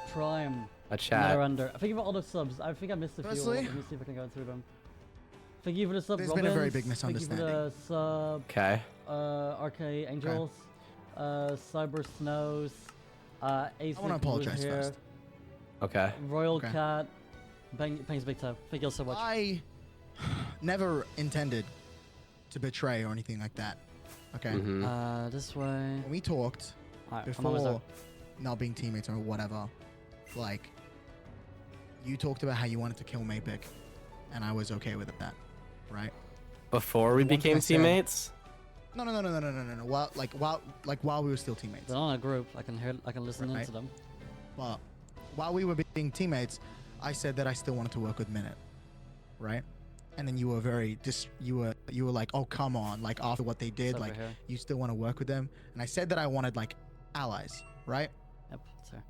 Prime. A chat. Under. Thank you for all the subs. I think I missed a few. Firstly, Let me see if I can go through them. Thank you for the sub, there's Robbins. been a very big misunderstanding. Thank you for the sub. Okay. RK Angels. Cyber Snows. Ace I want to apologize here. first. Okay. Royal Cat. Bangs Big Toe. Thank you all so much. I never intended to betray or anything like that. Okay. This way. When we talked before not being teammates or whatever, like, you talked about how you wanted to kill Maypick, and I was okay with that, right? Before we became teammates? No. While we were still teammates. They're on a group. I can listen into them. But while we were being teammates, I said that I still wanted to work with Minute, right? And then you were very you were like, oh come on, like after what they did, like you still want to work with them. And I said that I wanted like allies, right? Yep, sir.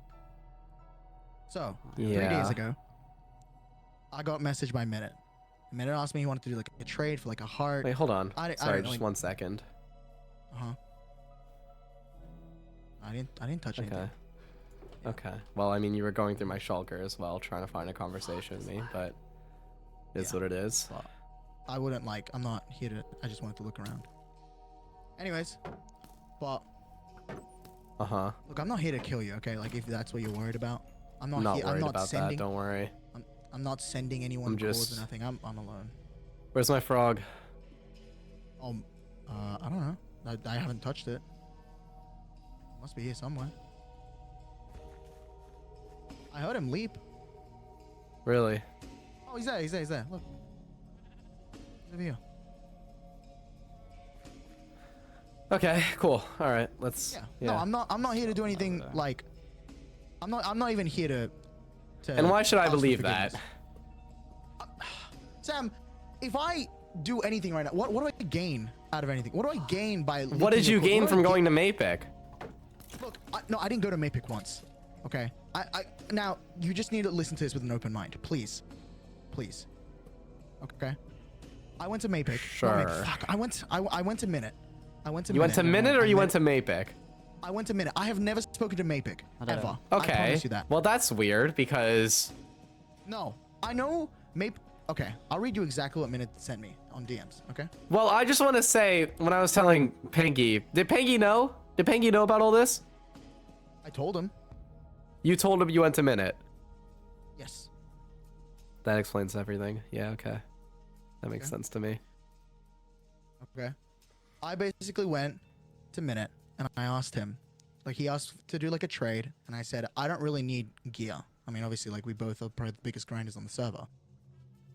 So 3 days ago, I got messaged by Minute. Minute asked me he wanted to do like a trade for like a heart. Wait, hold on. Sorry, just like, 1 second. I didn't touch anything. Okay. Well, I mean, you were going through my shulker as well, trying to find a conversation with me, but it's what it is. Well, I wouldn't like. I'm not here to. I just wanted to look around. Anyways, but look, I'm not here to kill you. Okay, like if that's what you're worried about, I'm not here. I'm not about sending. That. Don't worry. I'm not sending anyone calls or nothing. I'm alone. Where's my frog? I don't know. I haven't touched it. Must be here somewhere. I heard him leap. Really? Oh, he's there. He's there. Look. He's over here. Okay, cool. All right, let's. Yeah. No, I'm not here to do anything like. I'm not even here to. And why should I believe that? Sam, if I do anything right now, what do I gain out of anything? What do I gain by? What did you gain from going to Maypick? Look, no, I didn't go to Maypick once. Okay. Now you just need to listen to this with an open mind, please. Okay. I went to Maypick. Sure. Fuck. I went to Minute. You went to Minute or you went to Maypick? I went to Minute. I have never spoken to Maypick ever. Okay. I promise you that. Well, that's weird because. No, I know Maypick. Okay, I'll read you exactly what Minute sent me on DMs. Okay. Well, I just want to say when I was telling Pengy, did Pengy know? Did Pengy know about all this? I told him. You told him you went to Minute. Yes. That explains everything. Yeah. Okay. That makes sense to me. Okay. I basically went to Minute and I asked him, like he asked to do like a trade, and I said I don't really need gear. I mean, obviously, like we both are probably the biggest grinders on the server.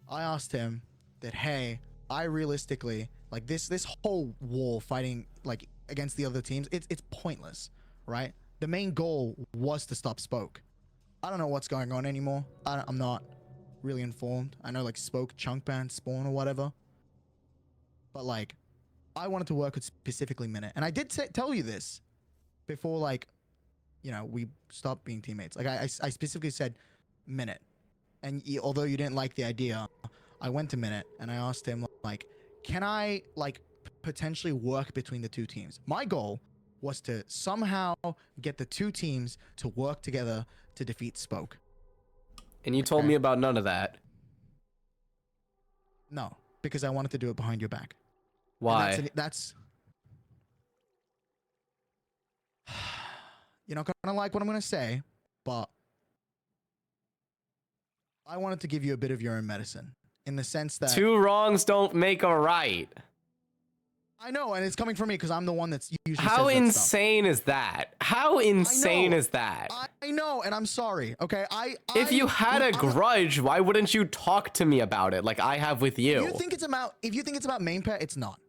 I asked him that, hey, I realistically like this whole war fighting like against the other teams. It's pointless, right? The main goal was to stop Spoke. I don't know what's going on anymore. I'm not really informed. I know like Spoke chunk ban spawn or whatever, but like I wanted to work with specifically Minute, and I did tell you this before, like, you know, we stopped being teammates. Like I specifically said Minute, and although you didn't like the idea, I went to Minute and I asked him like, can I like potentially work between the two teams? My goal was to somehow get the two teams to work together to defeat Spoke. And you told me about none of that. No, because I wanted to do it behind your back. Why? That's you're not gonna like what I'm gonna say, but I wanted to give you a bit of your own medicine, in the sense that 2 wrongs don't make a right. I know, and it's coming from me because I'm the one that's usually. How insane is that? How insane is that? I know, and I'm sorry. Okay, if you had a grudge, why wouldn't you talk to me about it like I have with you? If you think it's about main pair, it's not.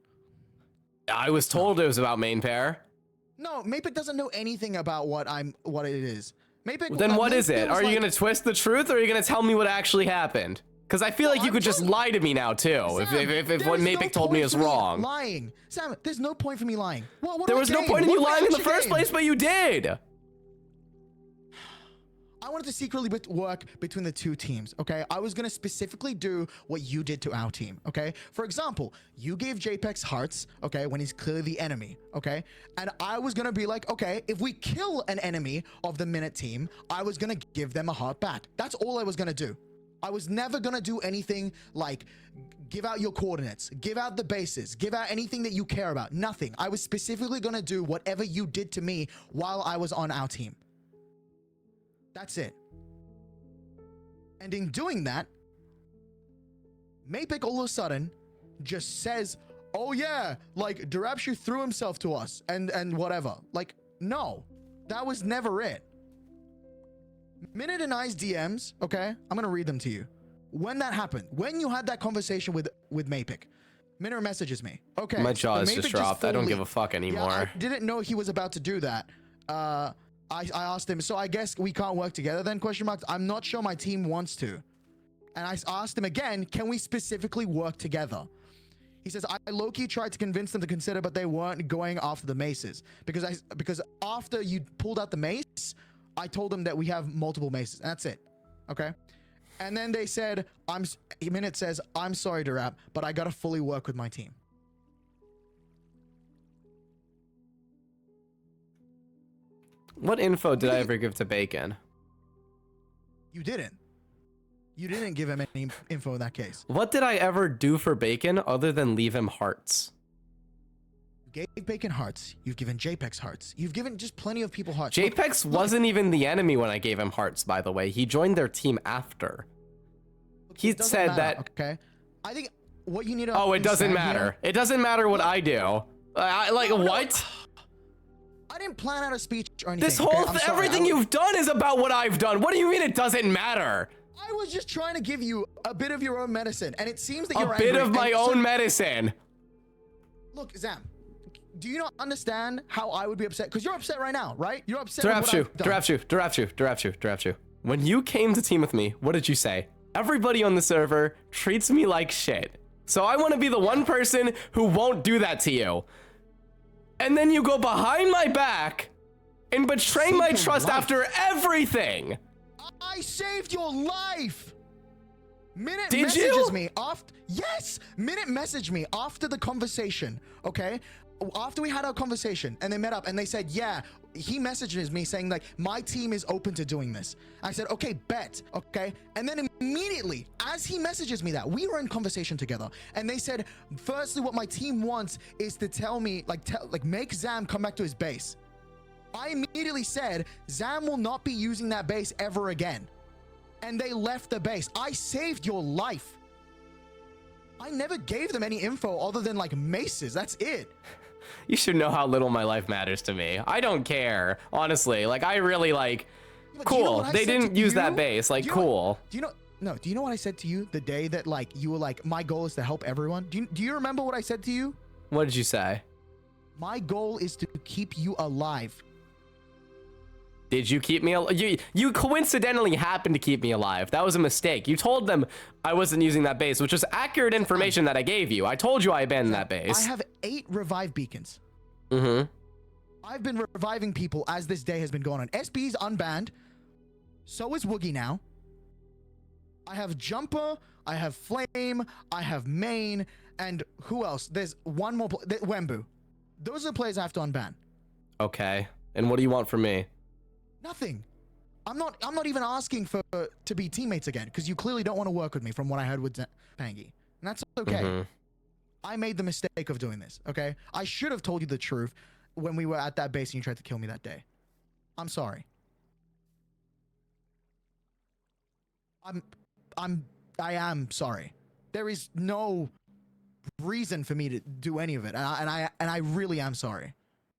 I was told it was about main pair. No, Maypick doesn't know anything about what it is. Maypick. Then what is it? Are you gonna twist the truth, or are you gonna tell me what actually happened? Because I feel like you could just lie to me now too, Sam, if what Maypick told me is wrong. Lying, Sam. There's no point for me lying. What there was no point in you lying in the first place, but you did. I wanted to secretly work between the two teams, okay? I was gonna specifically do what you did to our team, okay? For example, you gave JPEX hearts, okay, when he's clearly the enemy, okay? And I was gonna be like, okay, if we kill an enemy of the Minute team, I was gonna give them a heart back. That's all I was gonna do. I was never gonna do anything like give out your coordinates, give out the bases, give out anything that you care about. Nothing. I was specifically gonna do whatever you did to me while I was on our team. That's it. And in doing that, Mapek all of a sudden just says, oh yeah, like Derapchu threw himself to us and whatever. Like, no, that was never it. Minute and I's DMs, okay? I'm gonna read them to you. When that happened, when you had that conversation with Mapek, Minute messages me. Okay. My jaw is just dropped. I don't give a fuck anymore. Yeah, I didn't know he was about to do that. I asked him, so I guess we can't work together then, question marks. I'm not sure my team wants to. And I asked him again, can we specifically work together? He says, I low-key tried to convince them to consider, but they weren't going after the maces. Because after you pulled out the mace, I told them that we have multiple maces, and that's it, okay? And then they said, Minute says, I'm sorry, Derap, but I gotta fully work with my team. What info did I ever give to Bacon? You didn't. You didn't give him any info in that case. What did I ever do for Bacon other than leave him hearts? You gave Bacon hearts. You've given JPEX hearts. You've given just plenty of people hearts. JPEX wasn't even the enemy when I gave him hearts, by the way. He joined their team after. He said that... Okay. I think what you need to... Oh, it doesn't matter. It doesn't matter what I do. What? I didn't plan out a speech or anything. This whole everything you've done is about what I've done. What do you mean it doesn't matter? I was just trying to give you a bit of your own medicine, and it seems that you're a bit of my own medicine. Look, Zam, do you not understand how I would be upset? Because you're upset right now, right? You're upset. Derapchu. When you came to team with me, what did you say? Everybody on the server treats me like shit. So I want to be the one person who won't do that to you. And then you go behind my back and betray my trust after everything. I saved your life. Minute Did messages you? me after. Yes, Minute messaged me after the conversation. Okay, after we had our conversation and they met up and they said, yeah, he messages me saying like, my team is open to doing this. I said, okay, bet. Okay, and then immediately as he messages me that, we were in conversation together and they said, firstly, what my team wants is to tell me make Zam come back to his base. I immediately said, Zam will not be using that base ever again. And they left the base. I saved your life. I never gave them any info other than like maces. That's it. You should know how little my life matters to me. I don't care, honestly. Like, I really like, cool. They didn't use that base. Like, cool. Do you know what I said to you the day that like you were like, my goal is to help everyone? Do you remember what I said to you? What did you say? My goal is to keep you alive. Did you keep me alive? You coincidentally happened to keep me alive. That was a mistake. You told them I wasn't using that base, which was accurate information that I gave you. I told you I abandoned that base. I have 8 revive beacons. Mm-hmm. I've been reviving people as this day has been going on. SB's unbanned. So is Woogie now. I have Jumper. I have Flame. I have Main. And who else? There's one more. Wembu. Those are the players I have to unban. Okay. And what do you want from me? Nothing. I'm not even asking to be teammates again because you clearly don't want to work with me from what I heard with Pangy. And that's okay. Mm-hmm. I made the mistake of doing this, okay? I should have told you the truth when we were at that base and you tried to kill me that day. I'm sorry. I am sorry. There is no reason for me to do any of it, and I really am sorry.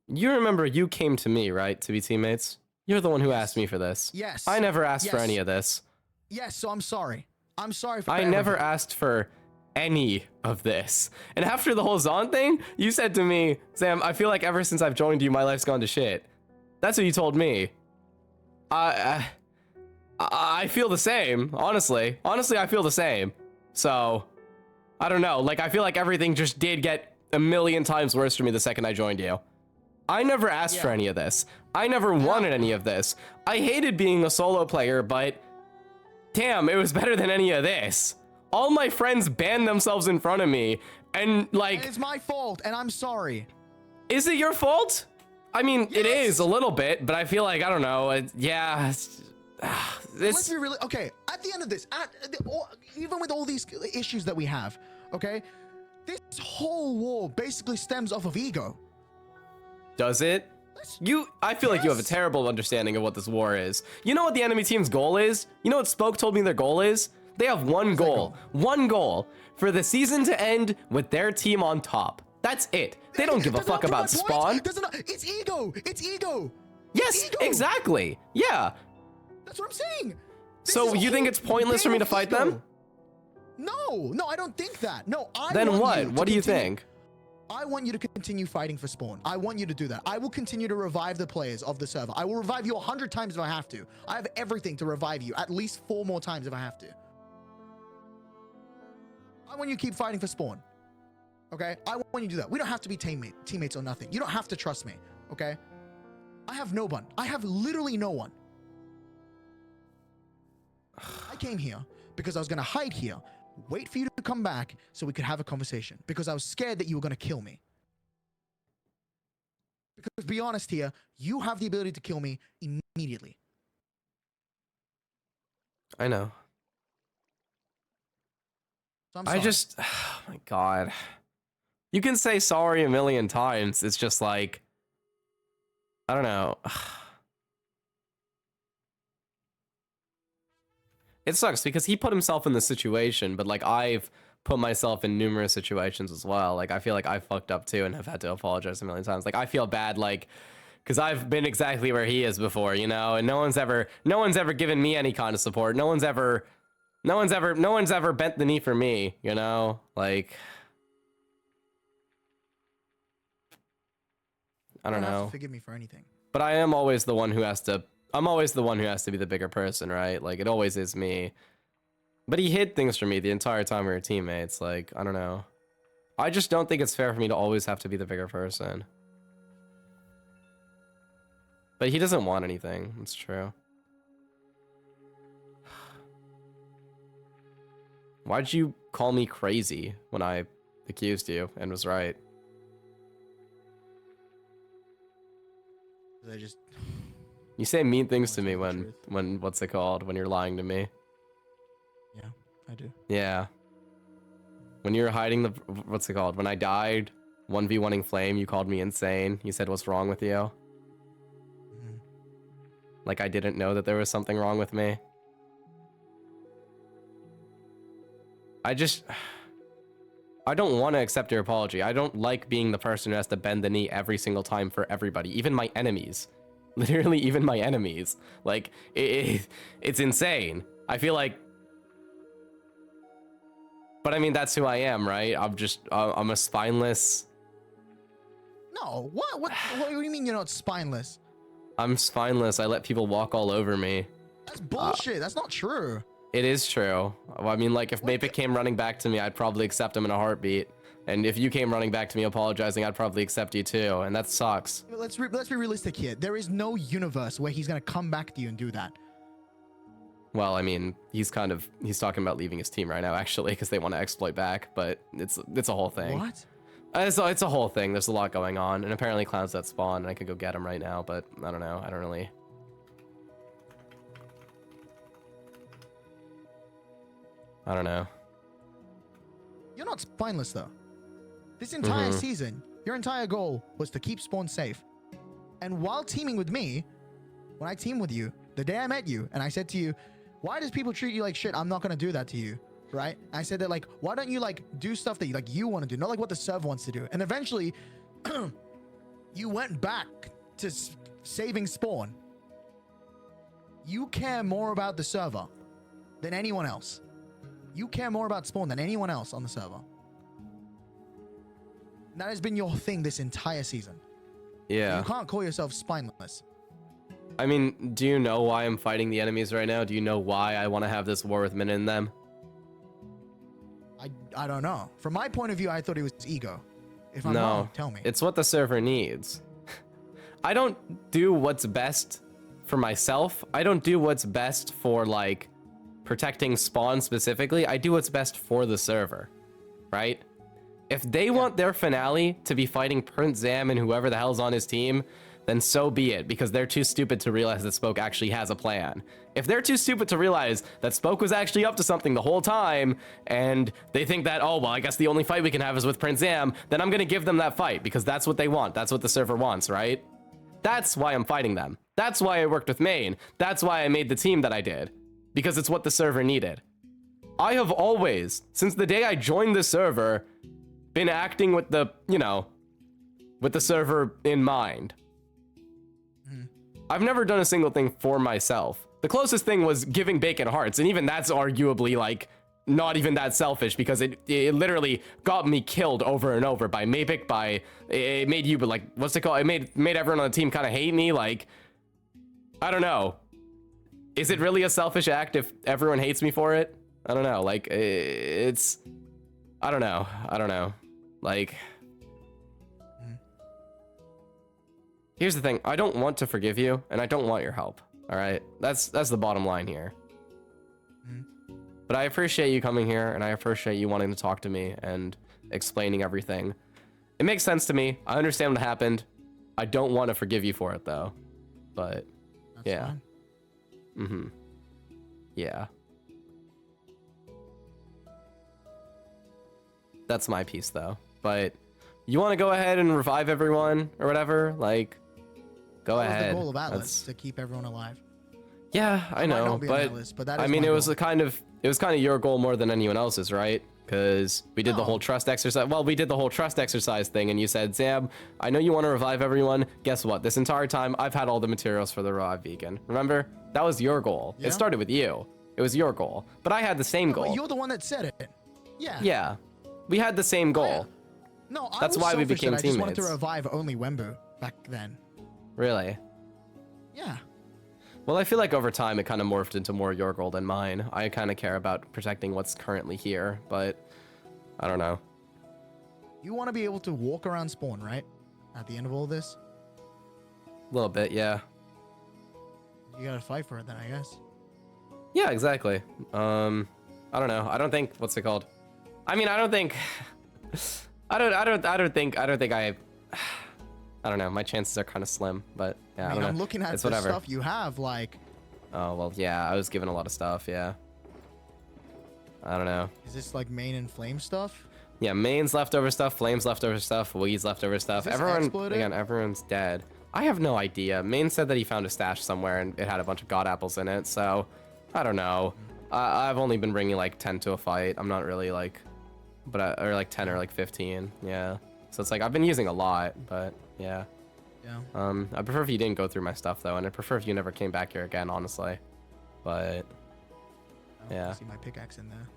You remember you came to me, right, to be teammates? You're the one who asked me for this. Yes. I never asked for any of this. Yes, so I'm sorry. I'm sorry for everything. I never asked for any of this. And after the whole Zon thing, you said to me, Sam, I feel like ever since I've joined you, my life's gone to shit. That's what you told me. I feel the same, honestly. Honestly, I feel the same. So, I don't know. Like, I feel like everything just did get a million times worse for me the second I joined you. I never asked for Yeah. any of this. I never wanted any of this. I hated being a solo player, but damn, it was better than any of this. All my friends banned themselves in front of me, and like, And it's my fault, and I'm sorry. is it your fault? I mean, it Yes. is a little bit, but I feel like, I don't know, yeah, Let's be really okay. At the end of this, even with all these issues that we have, okay, this whole war basically stems off of ego. does it? I feel like you have a Yes. terrible understanding of what this war is. You know what the enemy team's goal is? You know what Spoke told me their goal is? They have one goal. One goal. For the season to end with their team on top. That's it. They don't give a fuck about Spawn. It's ego. It's ego. Yes, ego. exactly. Yeah. That's what I'm saying. This So is a you think whole it's pointless for game me to of fight ego. them? No, I don't think that. No, Then want what? you to What do you continue- think? I want you to continue fighting for Spawn. I want you to do that. I will continue to revive the players of the server. I will revive you 100 times if I have to. I have everything to revive you, at least 4 more times if I have to. I want you to keep fighting for Spawn. Okay? I want you to do that. We don't have to be teammates or nothing. You don't have to trust me. Okay? I have no one. I have literally no one. I came here because I was going to hide here, wait for you to come back so we could have a conversation, because I was scared that you were going to kill me. Because to be honest here, you have the ability to kill me immediately. I know. So I'm I sorry. just, oh my God. You can say sorry a million times. It's just like, I don't know. It sucks because he put himself in the situation, but like I've put myself in numerous situations as well. Like I feel like I fucked up too and have had to apologize a million times. Like I feel bad, like, because I've been exactly where he is before, you know, and no one's ever given me any kind of support. No one's ever bent the knee for me, you know, like, I don't You have know. to forgive me for anything. But I am always the one who has to, I'm always the one who has to be the bigger person, right? Like, it always is me. But he hid things from me the entire time we were teammates. Like, I don't know. I just don't think it's fair for me to always have to be the bigger person. But he doesn't want anything. It's true. Why'd you call me crazy when I accused you and was right? I just You say mean things to Always me tell the when what's it called? When you're lying to me. yeah, I do. Yeah. When you're hiding the, what's it called? When I died, 1v1ing Flame, you called me insane. You said, what's wrong with you? Mhm. Like I didn't know that there was something wrong with me. I don't want to accept your apology. I don't like being the person who has to bend the knee every single time for everybody, even my enemies. Literally, even my enemies. Like, it's insane. I feel like... But I mean, that's who I am, right? I'm a spineless... No, what do you mean you're not spineless? I'm spineless. I let people walk all over me. That's bullshit. That's not true. It is true. I mean, like, if Mapik came running back to me, I'd probably accept him in a heartbeat. And if you came running back to me apologizing, I'd probably accept you too. And that sucks. Let's be realistic here. There is no universe where he's gonna come back to you and do that. Well, I mean, he's talking about leaving his team right now, actually, because they want to exploit back. But it's a whole thing. What? It's a whole thing. There's a lot going on. And apparently Clown's at spawn, and I could go get him right now. But I don't know. I don't really... I don't know. You're not spineless though. This entire season, your entire goal was to keep Spawn safe. And while teaming with me, when I teamed with you, the day I met you, and I said to you, why does people treat you like shit? I'm not gonna do that to you, right? I said that, like, why don't you like do stuff that you want to do, not like what the server wants to do. And eventually, you went back to saving Spawn. You care more about the server than anyone else. You care more about Spawn than anyone else on the server. And that has been your thing this entire season. Yeah. You can't call yourself spineless. I mean, do you know why I'm fighting the enemies right now? Do you know why I want to have this war with Min and them? I don't know. From my point of view, I thought it was ego. If I'm No, wrong, tell me. it's what the server needs. I don't do what's best for myself. I don't do what's best for like protecting spawn specifically. I do what's best for the server, right? If they want their finale to be fighting PrinceZam and whoever the hell's on his team, then so be it, because they're too stupid to realize that Spoke actually has a plan. If they're too stupid to realize that Spoke was actually up to something the whole time, and they think that, oh, well, I guess the only fight we can have is with PrinceZam, then I'm gonna give them that fight, because that's what they want. That's what the server wants, right? That's why I'm fighting them. That's why I worked with Main. That's why I made the team that I did, because it's what the server needed. I have always, since the day I joined the server, been acting with the, you know, with the server in mind. I've never done a single thing for myself. The closest thing was giving Bacon hearts, and even that's arguably like not even that selfish, because it literally got me killed over and over by Mavic, by it made you, but like, what's it called? It made everyone on the team kind of hate me. Like, I don't know. Is it really a selfish act if everyone hates me for it? I don't know. Like, it's, I don't know. I don't know. Like, here's the thing. I don't want to forgive you, and I don't want your help. All right, that's the bottom line here. But I appreciate you coming here, and I appreciate you wanting to talk to me and explaining everything. It makes sense to me. I understand what happened. I don't want to forgive you for it, though. But That's yeah. fine. Yeah. That's my piece, though. But you want to go ahead and revive everyone or whatever? Like, go That was ahead. the goal of Atlas, to keep everyone alive. Yeah, I might know, not be on but that list, but that I is mean, my it was goal. it was kind of your goal more than anyone else's, right? Because we did the No. whole trust exercise. Well, we did the whole trust exercise thing, and you said, Zam, I know you want to revive everyone. Guess what? This entire time, I've had all the materials for the Revive Vegan. Remember? That was your goal. Yeah. It started with you. It was your goal. But I had the same But goal. you're the one that said it. Yeah. Yeah. We had the same goal. No, I That's was why we selfish became that I just wanted to teammates. revive only Wembu back then. Really? Yeah. Well, I feel like over time it kind of morphed into more your goal than mine. I kind of care about protecting what's currently here, but I don't know. You want to be able to walk around spawn, right? At the end of all this? A little bit, yeah. You gotta fight for it then, I guess. Yeah, exactly. I don't know. I don't think, what's it called? I mean, I don't think I don't know. My chances are kind of slim, but yeah, I I mean, don't know. I'm looking at It's the whatever. stuff you have, like, Oh, well, yeah, I was given a lot of stuff, yeah. I don't know. is this like main and flame stuff? Yeah, Main's leftover stuff, Flame's leftover stuff, Wee's leftover stuff. this Everyone, exploited? again, everyone's dead. I have no idea. Main said that he found a stash somewhere and it had a bunch of god apples in it, so I don't know. I've only been bringing like 10 to a fight. I'm not really like, or like 10 or like 15, yeah. So it's like, I've been using a lot, but yeah. Yeah. I prefer if you didn't go through my stuff though, and I prefer if you never came back here again, honestly. But I yeah. see my pickaxe in there.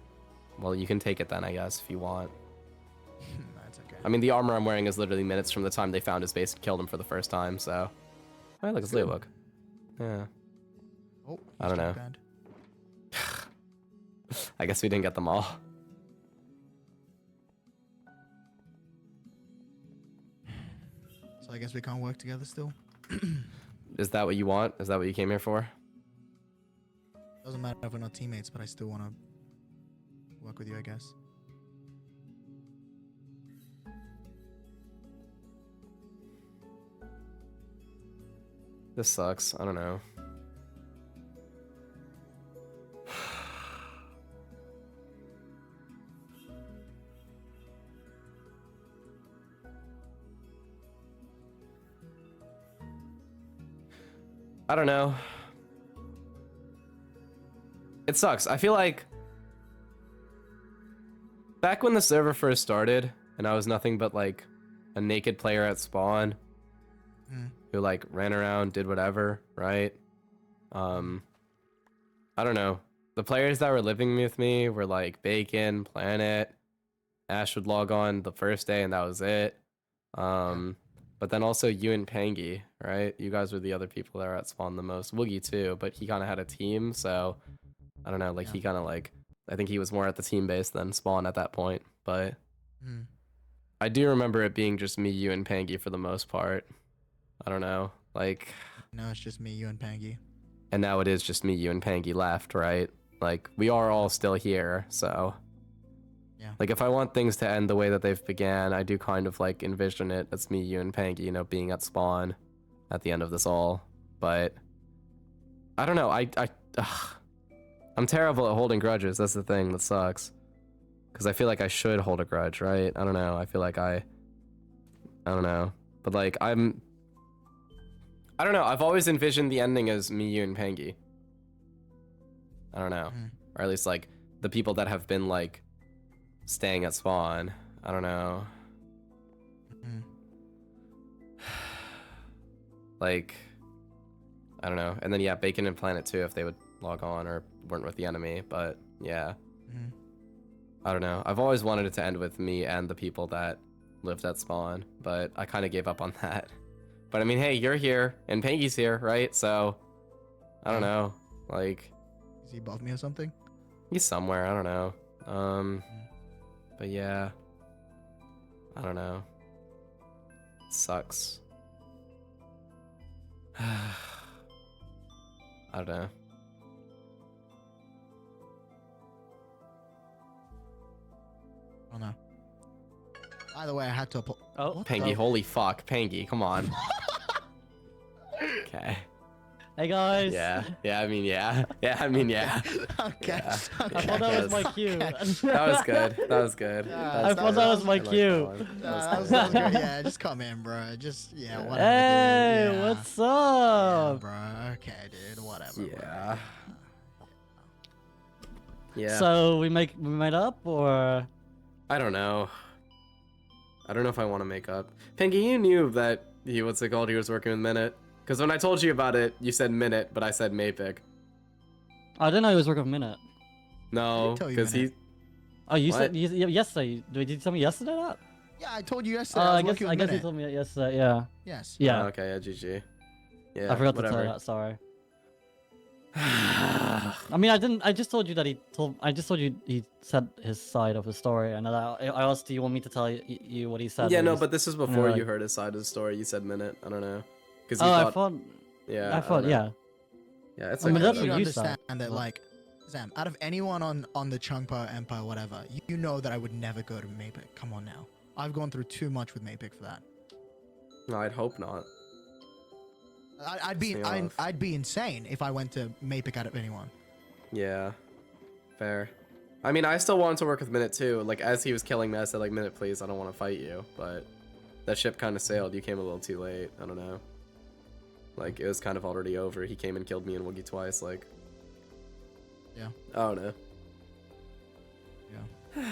well, you can take it then, I guess, if you want. That's okay. I mean, the armor I'm wearing is literally minutes from the time they found his base and killed him for the first time, so. Oh, look, it's Leobook. Yeah. Oh, I don't know. banned. I guess we didn't get them all. So I guess we can't work together still. Is that what you want? Is that what you came here for? Doesn't matter if we're not teammates, but I still want to work with you, I guess. This sucks. I don't know. I don't know. It sucks. I feel like back when the server first started and I was nothing but like a naked player at spawn who like ran around, did whatever, right? I don't know. The players that were living with me were like Bacon, Planet, Ash would log on the first day and that was it. But then also you and Pangy, right? You guys were the other people that were at spawn the most. Woogie too, but he kind of had a team, so I don't know. Like he kind of like, I think he was more at the team base than spawn at that point. But I do remember it being just me, you, and Pangy for the most part. I don't know. Like, No, it's just me, you, and Pangy. and now it is just me, you, and Pangy left, right? Like, we are all still here, so. Yeah. Like, if I want things to end the way that they've began, I do kind of, like, envision it as me, you, and Pangy, you know, being at spawn at the end of this all. But, I don't know, I'm terrible at holding grudges, that's the thing that sucks. Because I feel like I should hold a grudge, right? I don't know, I feel like I don't know. But, like, I don't know, I've always envisioned the ending as me, you, and Pangy. I don't know. Or at least, like, the people that have been, like, staying at spawn. I don't know. Like, I don't know. And then, yeah, Bacon and Planet too, if they would log on or weren't with the enemy. But, yeah. I don't know. I've always wanted it to end with me and the people that lived at spawn. But I kind of gave up on that. But, I mean, hey, you're here. And Pangy's here, right? So, I don't know. Like... Is he above me or something? He's somewhere. I don't know. But yeah, I don't know. It sucks. I don't know. Oh no. Either way, I had to. Oh, What Pangy, the- holy fuck, Pangy, come on. Okay. hey guys. Yeah. Yeah. I mean, yeah. Yeah. I mean, yeah. Okay. Yeah. I Okay. thought that was my Yes. cue. That was good. That was good. Yeah, I thought that was my I like cue. that one. That was good. Yeah, just come in, bro. Just whatever. Hey, dude. Yeah. what's Yeah, up? bro. Okay, dude. Whatever. bro. Yeah. Yeah. So we made up, or I don't know. I don't know if I want to make up. Pangy, you knew that he was working with Minute. Because when I told you about it, you said Minute, but I said Mapic. I didn't know he was working with Minute. No, tell you because he... Minute. Oh, you What? said yesterday. Did you tell me yesterday that? Yeah, I told you yesterday. Oh, I I was guess working I with guess you Minute. told me that yesterday. Yeah. Yes. Yeah. Oh, okay, yeah, GG. Yeah, I forgot whatever. to tell you that. Sorry. I mean, I didn't. I just told you that he told. I just told you he said his side of the story, and I asked, "Do you want me to tell you what he said?" Yeah, and no, he's- but this is before like- you heard his side of the story. You said Minute. I don't know. Because Oh, you I thought... thought. Yeah, I thought. don't know. Yeah. Yeah, it's I mean, okay. that's you what need you to said. understand that, like, Zam, out of anyone on the Chungpa Empire, whatever, you know that I would never go to Mapic. Come on now. I've gone through too much with Mapic for that. No, I'd hope not. I'd Stay off. I'd be insane if I went to Mapic out of anyone. Yeah, fair. I mean, I still wanted to work with Minute too. Like, as he was killing me, I said, like, Minute, please, I don't want to fight you. But that ship kind of sailed. You came a little too late. I don't know. Like, it was kind of already over. He came and killed me and Woogie twice. Like, Yeah. I don't know. Yeah.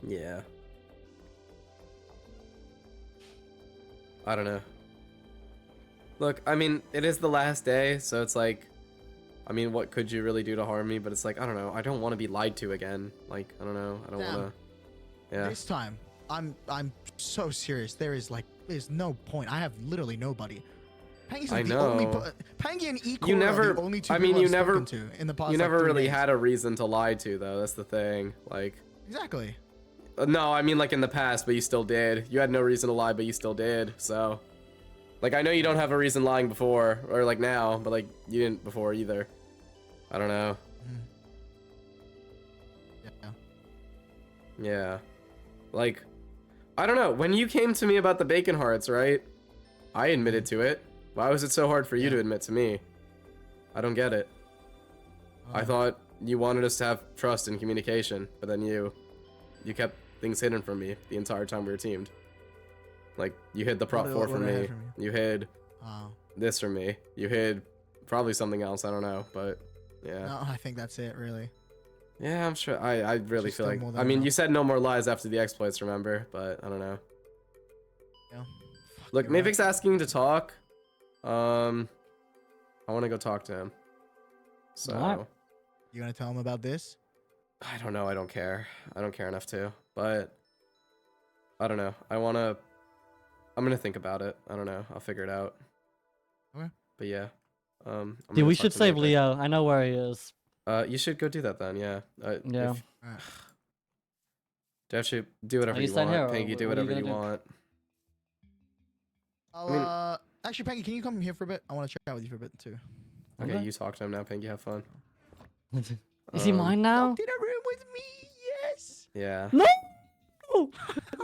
Yeah. I don't know. Look, I mean, it is the last day, so it's like, I mean, what could you really do to harm me? But it's like, I don't know. I don't want to be lied to again. Like, I don't know. I don't Damn. want to. Yeah. This time, I'm so serious. There's no point. I have literally nobody. Pangy's I like the only know. Pangy and Eco You are never- the only two I people mean, you I've never- spoken to in the past. You like, never 3 really days. had a reason to lie to, though. That's the thing. Like, Exactly. no, I mean, like, in the past, but you still did. You had no reason to lie, but you still did. So, like, I know you don't have a reason lying before, or, like, now, but, like, you didn't before either. I don't know. Yeah. Yeah. Like, I don't know. When you came to me about the bacon hearts, right? I admitted to it. Why was it so hard for you to admit to me? I don't get it. I thought you wanted us to have trust and communication, but then you kept things hidden from me the entire time we were teamed. Like, you hid the prop What 4 did from I me. hide from You hid Oh. this from me. You hid probably something else. I don't know, but yeah. No, I think that's it, really. Yeah, I'm sure. I really Just feel still like. more than I mean, enough. you said no more lies after the exploits, remember? But I don't know. Yeah. Look, You're right. Mavic's asking to talk. I want to go talk to him. So Alright. You gonna tell him about this? I don't know. I don't care. I don't care enough to. But I don't know. I'm gonna think about it. I don't know. I'll figure it out. Okay. But yeah. I'm Dude, gonna we talk should to save Mavic. Leo. I know where he is. You should go do that then. Yeah. Yeah. Alright. Derapchu, do whatever Are you you staying want. here, or Pangy, do what are you whatever you gonna do? want. Actually, Panky, can you come here for a bit? I want to chat with you for a bit too. Okay, you talk to him now, Pinky. Have fun. Is he mine now? Walk to the room with me. Yes. Yeah. No!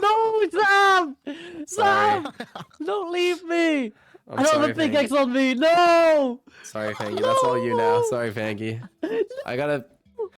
No, Sam! Sorry. Sam! Don't leave me! I'm I don't sorry, have a pickaxe Panky. on me! No! Sorry, Panky. That's all you now. Sorry, Panky. I gotta